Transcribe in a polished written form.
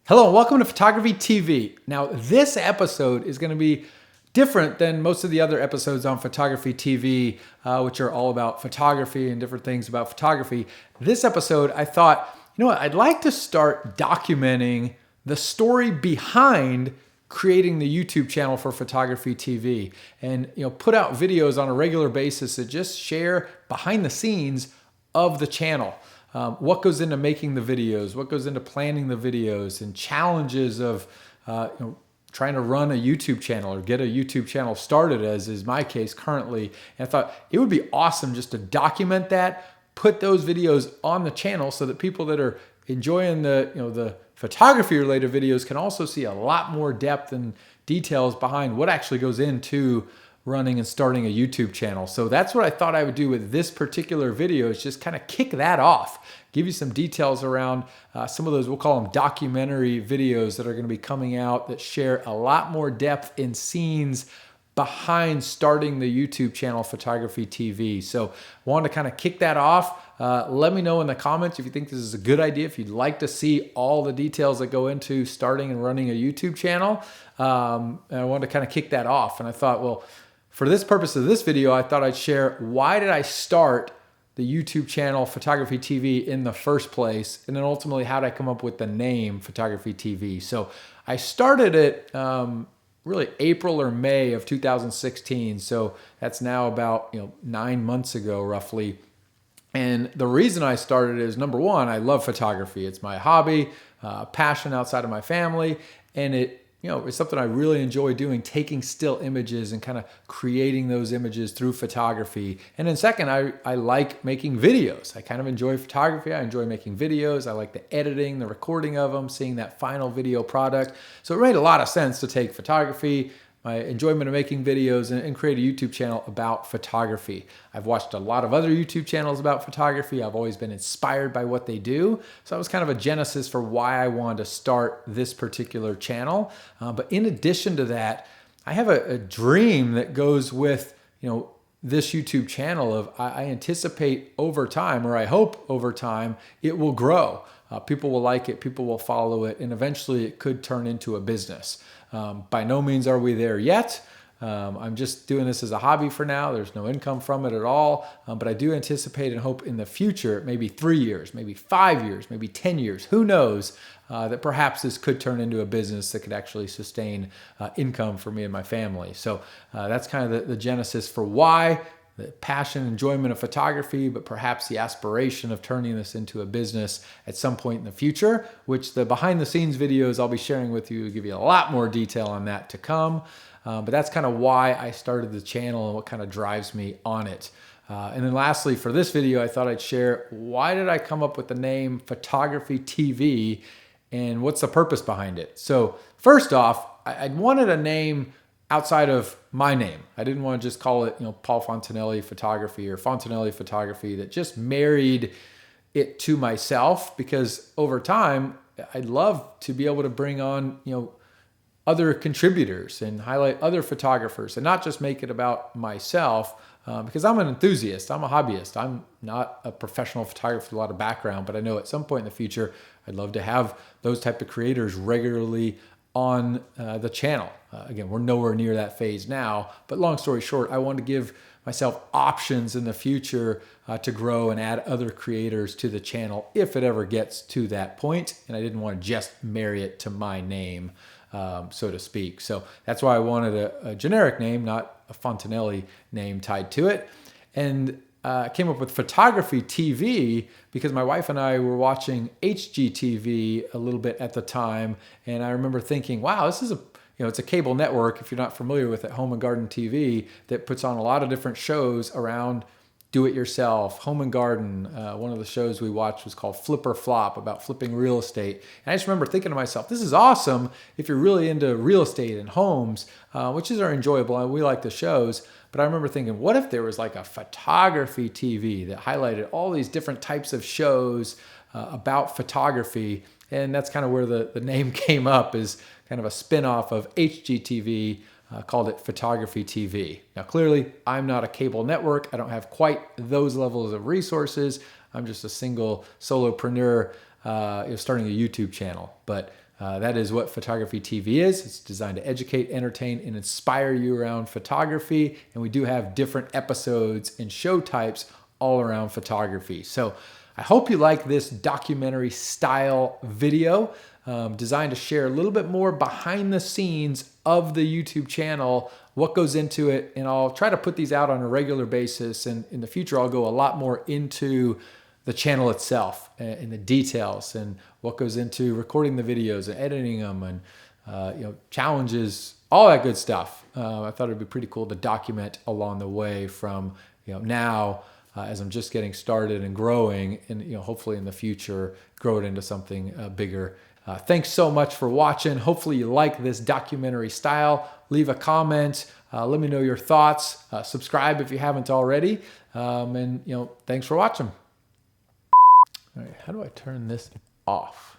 Hello and welcome to Photography TV. Now, this episode is going to be different than most of the other episodes on Photography TV, which are all about photography and different things about photography. This episode, I thought, I'd like to start documenting the story behind creating the YouTube channel for Photography TV and put out videos on a regular basis that just share behind the scenes of the channel. What goes into making the videos, what goes into planning the videos, and challenges of trying to run a YouTube channel or get a YouTube channel started, as is my case currently. And I thought it would be awesome just to document that, put those videos on the channel so that people that are enjoying the photography related videos can also see a lot more depth and details behind what actually goes into running and starting a YouTube channel. So that's what I thought I would do with this particular video, is just kind of kick that off, give you some details around some of those, we'll call them documentary videos that are going to be coming out that share a lot more depth in scenes behind starting the YouTube channel Photography TV. So I wanted to kind of kick that off. Let me know in the comments if you think this is a good idea, if you'd like to see all the details that go into starting and running a YouTube channel. And I wanted to kind of kick that off. And I thought, well, for this purpose of this video, I thought I'd share why did I start the YouTube channel Photography TV in the first place, and then ultimately how did I come up with the name Photography TV. So I started it really April or May of 2016. So that's now about 9 months ago roughly. And the reason I started is, number one, I love photography. It's my hobby, passion outside of my family, and it's something I really enjoy doing, taking still images and kind of creating those images through photography. And then second, I like making videos. I kind of enjoy photography. I enjoy making videos. I like the editing, the recording of them, seeing that final video product. So it made a lot of sense to take photography, my enjoyment of making videos, and create a YouTube channel about photography. I've watched a lot of other YouTube channels about photography. I've always been inspired by what they do. So that was kind of a genesis for why I wanted to start this particular channel. But in addition to that, I have a dream that goes with, this YouTube channel of I anticipate over time, or I hope over time, it will grow. People will like it, people will follow it, and eventually it could turn into a business. By no means are we there yet. I'm just doing this as a hobby for now. There's no income from it at all. But I do anticipate and hope in the future, maybe 3 years, maybe 5 years, maybe 10 years, who knows, that perhaps this could turn into a business that could actually sustain income for me and my family. So that's kind of the genesis for why. The passion, enjoyment of photography, but perhaps the aspiration of turning this into a business at some point in the future, which the behind the scenes videos I'll be sharing with you will give you a lot more detail on that to come. But that's kind of why I started the channel and what kind of drives me on it. And then lastly, for this video, I thought I'd share why did I come up with the name Photography TV and what's the purpose behind it. So first off, I wanted a name outside of my name. I didn't want to just call it, Paul Fontanelli Photography or Fontanelli Photography, that just married it to myself, because over time, I'd love to be able to bring on, other contributors and highlight other photographers and not just make it about myself, because I'm an enthusiast, I'm a hobbyist. I'm not a professional photographer with a lot of background, but I know at some point in the future, I'd love to have those type of creators regularly on the channel. Again, we're nowhere near that phase now, but long story short, I want to give myself options in the future to grow and add other creators to the channel if it ever gets to that point. And I didn't want to just marry it to my name, so to speak. So that's why I wanted a generic name, not a Fontanelli name tied to it. And came up with Photography TV because my wife and I were watching HGTV a little bit at the time, and I remember thinking, wow, this is it's a cable network, if you're not familiar with it, Home and Garden TV, that puts on a lot of different shows around do-it-yourself, home and garden. One of the shows we watched was called Flip or Flop, about flipping real estate. And I just remember thinking to myself, this is awesome if you're really into real estate and homes, which are enjoyable, and we like the shows. But I remember thinking, what if there was like a Photography TV that highlighted all these different types of shows about photography? And that's kind of where the name came up, is kind of a spin-off of HGTV, called it Photography TV. Now, clearly, I'm not a cable network. I don't have quite those levels of resources. I'm just a single solopreneur starting a YouTube channel. But That is what Photography TV is. It's designed to educate, entertain, and inspire you around photography. And we do have different episodes and show types all around photography. So I hope you like this documentary style video designed to share a little bit more behind the scenes of the YouTube channel, what goes into it. And I'll try to put these out on a regular basis. And in the future, I'll go a lot more into the channel itself and the details and what goes into recording the videos and editing them and challenges, all that good stuff. I thought it'd be pretty cool to document along the way from now as I'm just getting started and growing, and hopefully in the future grow it into something bigger. Thanks so much for watching. Hopefully you like this documentary style. Leave a comment. Let me know your thoughts. Subscribe if you haven't already. And thanks for watching. All right, how do I turn this off?